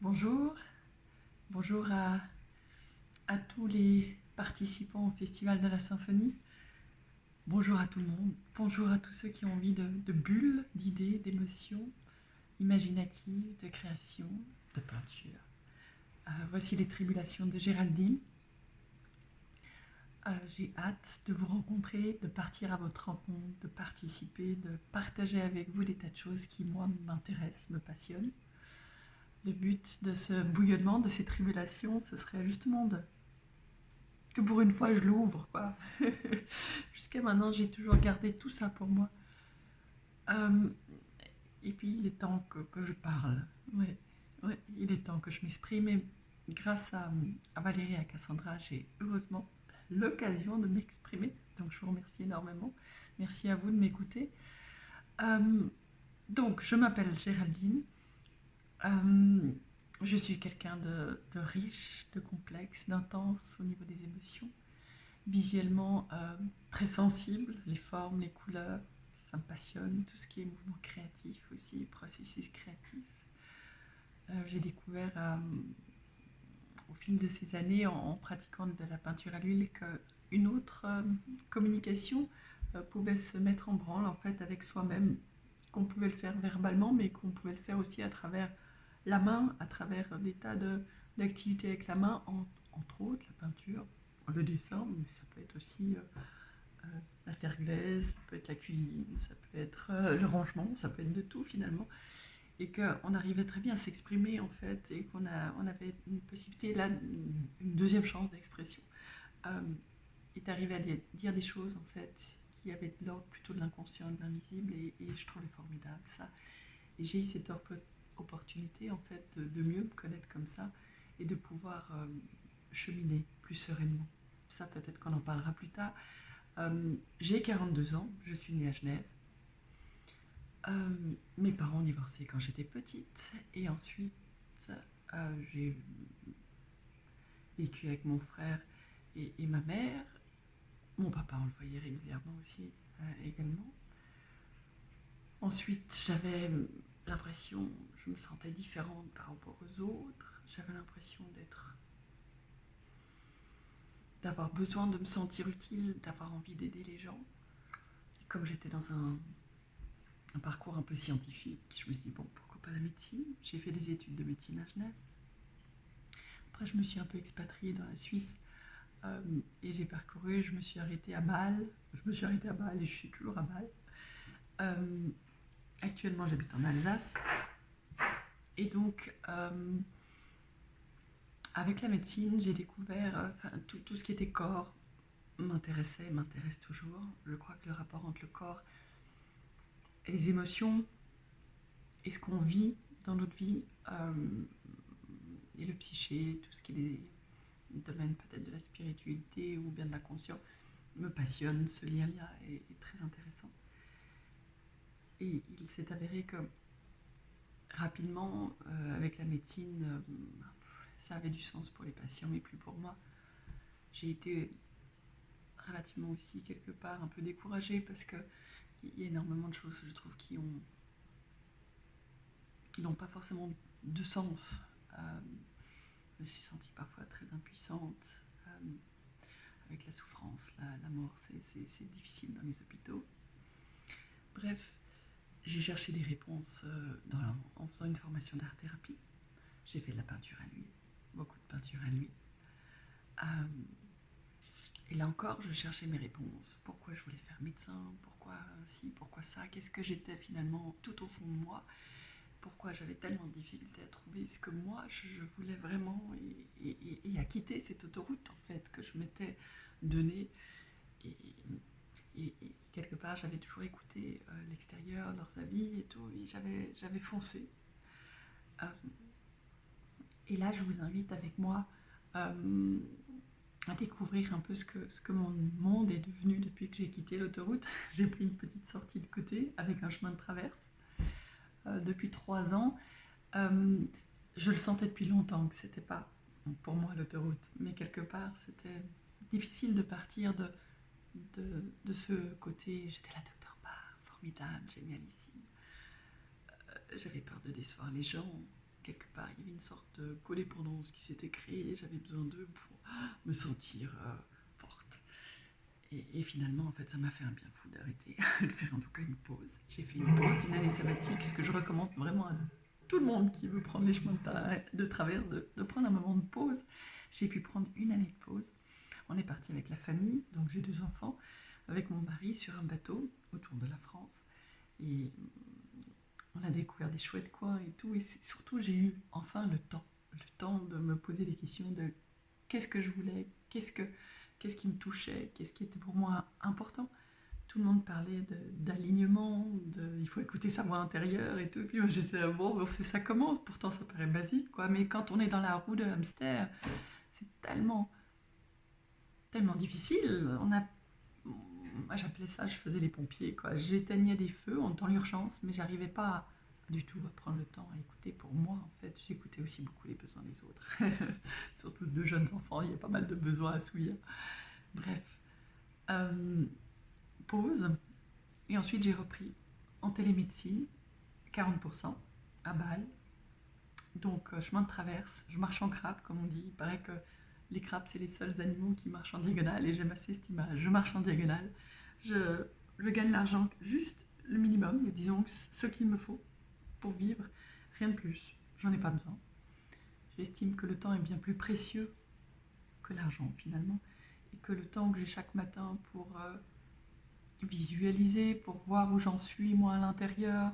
Bonjour, bonjour à tous les participants au Festival de la Symphonie. Bonjour à tout le monde. Bonjour à tous ceux qui ont envie de bulles, d'idées, d'émotions imaginatives, de création, de peinture. Voici les tribulations de Géraldine. J'ai hâte de vous rencontrer, de partir à votre rencontre, de participer, de partager avec vous des tas de choses qui, moi, m'intéressent, me passionnent. Le but de ce bouillonnement, de ces tribulations, ce serait justement que pour une fois je l'ouvre, quoi. Jusqu'à maintenant, j'ai toujours gardé tout ça pour moi. Euh, et puis, il est temps que je parle. Ouais, ouais, il est temps que je m'exprime. Et grâce à Valérie et à Cassandra, j'ai heureusement l'occasion de m'exprimer. Donc, je vous remercie énormément. Merci à vous de m'écouter. Donc, je m'appelle Géraldine. Je suis quelqu'un de riche, de complexe, d'intense au niveau des émotions. Visuellement très sensible, les formes, les couleurs, ça me passionne, tout ce qui est mouvement créatif aussi, processus créatif. J'ai découvert au fil de ces années en pratiquant de la peinture à l'huile qu'une autre communication pouvait se mettre en branle en fait avec soi-même, qu'on pouvait le faire verbalement mais qu'on pouvait le faire aussi à travers la main, à travers des tas d'activités avec la main, entre autres la peinture, le dessin, mais ça peut être aussi la terre glaise, ça peut être la cuisine, ça peut être le rangement, ça peut être de tout finalement. Et qu'on arrivait très bien à s'exprimer en fait, et qu'on avait une possibilité, là, une deuxième chance d'expression, et d'arriver à dire des choses en fait qui avaient de l'ordre plutôt de l'inconscient, de l'invisible, et je trouvais formidable ça. Et j'ai eu cette opportunité en fait de mieux me connaître comme ça et de pouvoir cheminer plus sereinement. Ça peut-être qu'on en parlera plus tard. J'ai 42 ans, je suis née à Genève. Mes parents ont divorcé quand j'étais petite et ensuite j'ai vécu avec mon frère et ma mère. Mon papa, on le voyait régulièrement aussi également. Ensuite, j'avais l'impression, je me sentais différente par rapport aux autres. J'avais l'impression d'avoir besoin de me sentir utile, d'avoir envie d'aider les gens. Et comme j'étais dans un parcours un peu scientifique, je me suis dit, bon, pourquoi pas la médecine? J'ai fait des études de médecine à Genève. Après, je me suis un peu expatriée dans la Suisse et j'ai parcouru, je me suis arrêtée à Bâle. Je me suis arrêtée à Bâle et je suis toujours à Bâle. Actuellement, j'habite en Alsace. Et donc, avec la médecine, j'ai découvert tout ce qui était corps m'intéressait, m'intéresse toujours. Je crois que le rapport entre le corps et les émotions et ce qu'on vit dans notre vie et le psyché, tout ce qui est des domaines peut-être de la spiritualité ou bien de la conscience, me passionne. Ce lien-là est très intéressant. Et il s'est avéré que rapidement, avec la médecine, ça avait du sens pour les patients, mais plus pour moi. J'ai été relativement aussi quelque part un peu découragée parce qu'il y a énormément de choses, je trouve, qui n'ont pas forcément de sens. Je me suis sentie parfois très impuissante avec la souffrance, la mort, c'est difficile dans les hôpitaux. Bref, j'ai cherché des réponses en faisant une formation d'art-thérapie. J'ai fait de la peinture à l'huile, beaucoup de peinture à l'huile. Et là encore, je cherchais mes réponses. Pourquoi je voulais faire médecin? Pourquoi ci? Pourquoi ça? Qu'est-ce que j'étais finalement tout au fond de moi? Pourquoi j'avais tellement de difficultés à trouver ce que moi je voulais vraiment et à quitter cette autoroute en fait que je m'étais donnée. Et quelque part, j'avais toujours écouté l'extérieur, leurs avis et tout, et j'avais foncé. Et là, je vous invite avec moi à découvrir un peu ce que mon monde est devenu depuis que j'ai quitté l'autoroute. J'ai pris une petite sortie de côté avec un chemin de traverse depuis 3 ans. Je le sentais depuis longtemps que c'était pas pour moi l'autoroute, mais quelque part c'était difficile de partir de ce côté. J'étais la docteur Parr, formidable, génialissime. J'avais peur de décevoir les gens, quelque part, il y avait une sorte de codépendance qui s'était créée, j'avais besoin d'eux pour me sentir forte. Et finalement, en fait, ça m'a fait un bien fou d'arrêter, de faire en tout cas une pause. J'ai fait une pause d'une année sabbatique, ce que je recommande vraiment à tout le monde qui veut prendre les chemins de travers, de prendre un moment de pause. J'ai pu prendre une année de pause. On est parti avec la famille, donc j'ai 2 enfants, avec mon mari sur un bateau autour de la France. Et on a découvert des chouettes coins et tout. Et surtout, j'ai eu enfin le temps de me poser des questions de qu'est-ce que je voulais, qu'est-ce qui me touchait, qu'est-ce qui était pour moi important. Tout le monde parlait d'alignement, il faut écouter sa voix intérieure et tout. Et puis moi, je disais, bon, on fait ça comment? Pourtant, ça paraît basique, quoi. Mais quand on est dans la roue de hamster, c'est tellement difficile. Moi, j'appelais ça, je faisais les pompiers, quoi. J'éteignais des feux dans l'urgence, mais j'arrivais pas du tout à prendre le temps à écouter pour moi, en fait. J'écoutais aussi beaucoup les besoins des autres. Surtout de jeunes enfants, il y a pas mal de besoins à assouvir. Bref, pause. Et ensuite, j'ai repris en télémédecine, 40%, à Bâle. Donc, chemin de traverse, je marche en crabe, comme on dit. Il paraît que les crabes, c'est les seuls animaux qui marchent en diagonale, et j'aime assez cette image. Je marche en diagonale, je gagne l'argent, juste le minimum, mais disons ce qu'il me faut pour vivre, rien de plus. J'en ai pas besoin. J'estime que le temps est bien plus précieux que l'argent, finalement, et que le temps que j'ai chaque matin pour visualiser, pour voir où j'en suis, moi, à l'intérieur,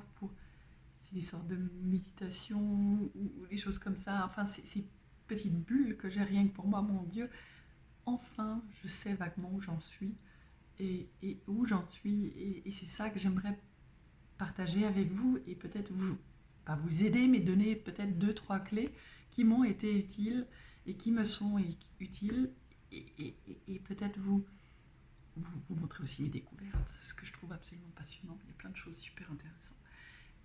c'est des sortes de méditation ou des choses comme ça. Enfin, ces petites bulles que j'ai rien que pour moi, mon Dieu. Enfin, je sais vaguement où j'en suis et où j'en suis. Et c'est ça que j'aimerais partager avec vous et peut-être vous, pas vous aider, mais donner peut-être 2-3 clés qui m'ont été utiles et qui me sont utiles et peut-être vous montrer aussi mes découvertes, ce que je trouve absolument passionnant. Il y a plein de choses super intéressantes.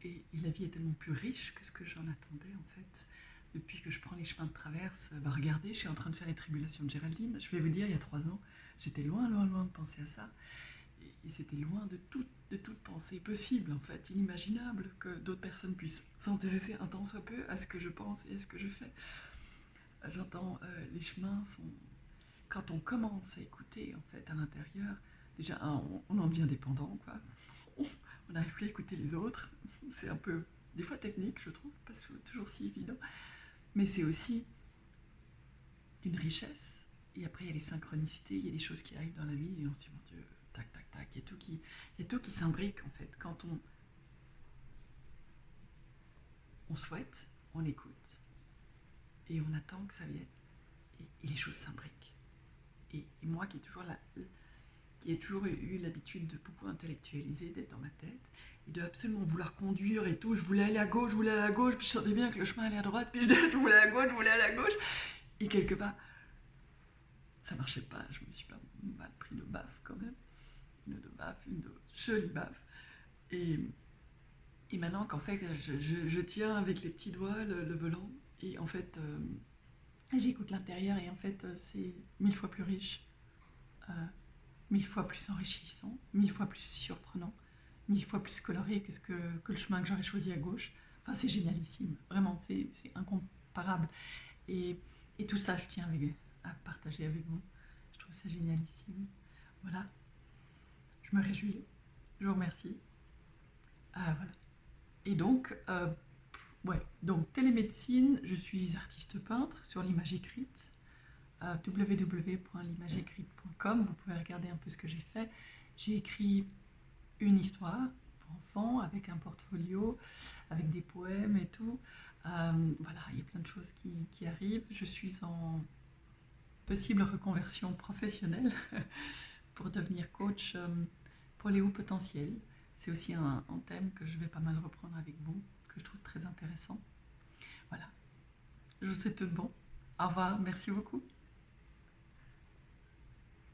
Et la vie est tellement plus riche que ce que j'en attendais en fait. Depuis que je prends les chemins de traverse, regardez, je suis en train de faire les tribulations de Géraldine. Je vais vous dire, il y a 3 ans, j'étais loin de penser à ça. Et c'était loin de toute pensée possible, en fait, inimaginable que d'autres personnes puissent s'intéresser un tant soit peu à ce que je pense et à ce que je fais. J'entends, les chemins sont... Quand on commence à écouter, en fait, à l'intérieur, déjà, on en devient dépendant, quoi. On n'arrive plus à écouter les autres. C'est un peu, des fois, technique, je trouve, pas toujours si évident. Mais c'est aussi une richesse. Et après, il y a les synchronicités, il y a des choses qui arrivent dans la vie et on se dit, mon Dieu, tac, tac, tac, il y a tout qui s'imbrique, en fait. Quand on souhaite, on écoute et on attend que ça vienne. Et les choses s'imbriquent. Et moi qui ai toujours eu l'habitude de beaucoup intellectualiser, d'être dans ma tête, et de absolument vouloir conduire et tout, je voulais aller à gauche, puis je sentais bien que le chemin allait à droite, puis je voulais à gauche, et quelque part, ça marchait pas, je me suis pas mal pris de baffe quand même, une de jolies baffes, et maintenant qu'en fait, je tiens avec les petits doigts le volant, et en fait, j'écoute l'intérieur, et en fait, c'est 1000 fois plus riche, 1000 fois plus enrichissant, 1000 fois plus surprenant, 1000 fois plus coloré que le chemin que j'aurais choisi à gauche. Enfin, c'est génialissime, vraiment, c'est incomparable. Et tout ça, je tiens à partager avec vous. Je trouve ça génialissime. Voilà, je me réjouis, je vous remercie. Voilà. Et donc, ouais, donc télémédecine, je suis artiste peintre sur l'image écrite. www.limageécrite.com, vous pouvez regarder un peu ce que j'ai fait. J'ai écrit une histoire pour enfants avec un portfolio, avec des poèmes et tout. Voilà, il y a plein de choses qui arrivent. Je suis en possible reconversion professionnelle pour devenir coach pour les hauts potentiels. C'est aussi un thème que je vais pas mal reprendre avec vous, que je trouve très intéressant. Voilà, je vous souhaite tout de bon. Au revoir, merci beaucoup.